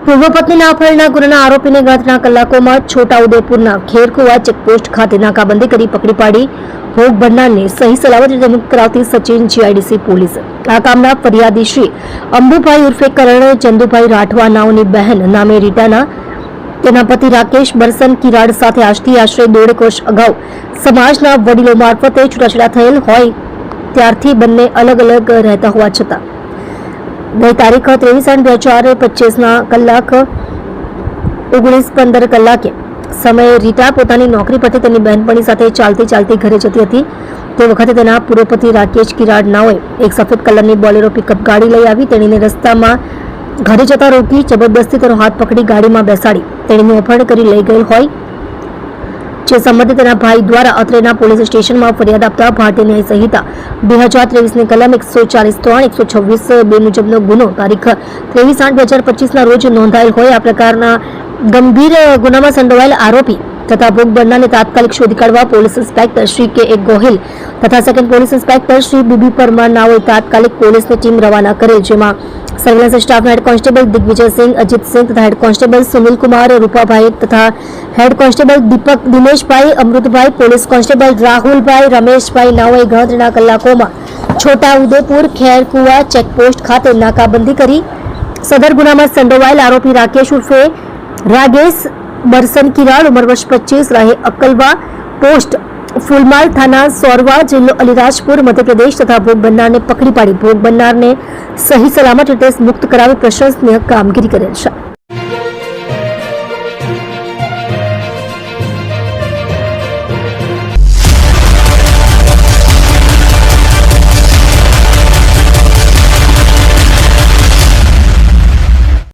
પૂર્વ પત્નીના અપહરણના ગુનાના આરોપીને ગણતરીના કલાકોમાં છોટાઉદેપુરના ખેરકુવા ચેકપોસ્ટ ખાતે નાકાબંધી કરી પકડી પાડી ભોગ બનનારને સહી સલામત રીતે મુક્ત કરાવતી સચિન જીઆઈડીસી પોલીસ આ કામના ફરિયાદી શ્રી અંબુભાઈ ઉર્ફે કરણ ચંદુભાઈ રાઠવા નાઓની બહેન નામે રીટાના તેના પતિ રાકેશ બરસન કિરાડ સાથે આજથી આશરે 1.5 વર્ષ અગાઉ સમાજના વડીલો મારફતે છૂટાછેડા થયેલ હોય ત્યારથી બંને અલગ અલગ રહેતા હોવા છતાં ગઈ તારીખ 23/8/2025 કલાક 19:15 કલાકે સમયે રીટા પોતાની નોકરી પરથી તેની બહેનપણી સાથે ચાલતી ઘરે જતી હતી તે વખતે તેના પૂર્વ પતિ રાકેશ કિરાડ નાઓએ એક સફેદ કલરની બોલેરો પિકઅપ ગાડી લઈ આવી તેણીને રસ્તામાં ઘરે જતા રોકી જબરદસ્તી તેનો હાથ પકડી ગાડીમાં બેસાડી તેણીનું અપહરણ કરી લઈ ગયેલ હોય જે સંબંધિત તેના ભાઈ દ્વારા અત્રેના પોલીસ સ્ટેશનમાં ફરિયાદ આપતા ભારતીય ન્યાય સંહિતા 2023ની કલમ 140(3) 126(2) મુજબનો ગુનો તારીખ 23/8/2025 રોજ નોંધાયેલ હોય આ પ્રકારના ગંભીર ગુનામાં સંડોવાયેલ આરોપી તથા ભોગ બનનારને તાત્કાલિક શોધી કાઢવા police inspector Shri K Gohil તથા second police inspector Shri B B Parmar નાઓએ તાત્કાલિક પોલીસની ટીમ રવાના કરેલ જેમાં સર્વેલન્સ સ્ટાફના હેડ કોન્સ્ટેબલ દિગ્વિજયસિંહ અજીતસિંહ તથા હેડ કોન્સ્ટેબલ સુનિલકુમાર રૂપાભાઈ તથા હેડ કોન્સ્ટેબલ દીપક દિનેશભાઈ અમૃતભાઈ પોલીસ કોન્સ્ટેબલ રાહુલભાઈ રમેશભાઈ નાઓએ ગણતરીના કલાકોમાં છોટાઉદેપુર ખેરકુવા ચેકપોસ્ટ ખાતે નાકાબંધી કરી સદર ગુનામાં સંડોવાયેલ આરોપી રાકેશ ઉર્ફે રાગેશ બરસન કિરાડ ઉંમર વર્ષ 25 રહે અક્કલવા પોસ્ટ ફૂલમાલ થાના સોરવા જિલ્લો અલીરાજપુર મધ્યપ્રદેશ તથા ભોગ બનનારને પકડી પાડી ભોગ બનનારને સહી સલામત રીતે મુક્ત કરાવી પ્રશંસનીય કામગીરી કરેલ છે।